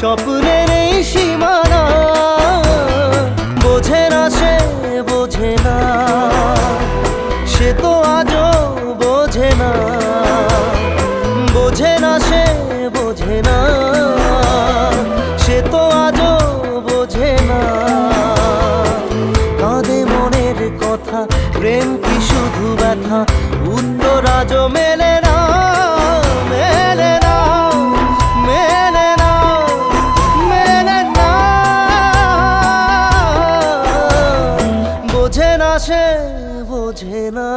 স্বপ্নের এই সীমানা বোঝে না সে, বোঝে না সে তো আজও বোঝে না, বোঝে না সে, বোঝে না সে তো আজও বোঝে না। কাঁদে মনের কথা, প্রেম কি শুধু ব্যথা, উত্তর আজও মেলে না, মেলে না, মেলে না, মেলে না। বোঝে না সে, বোঝে না।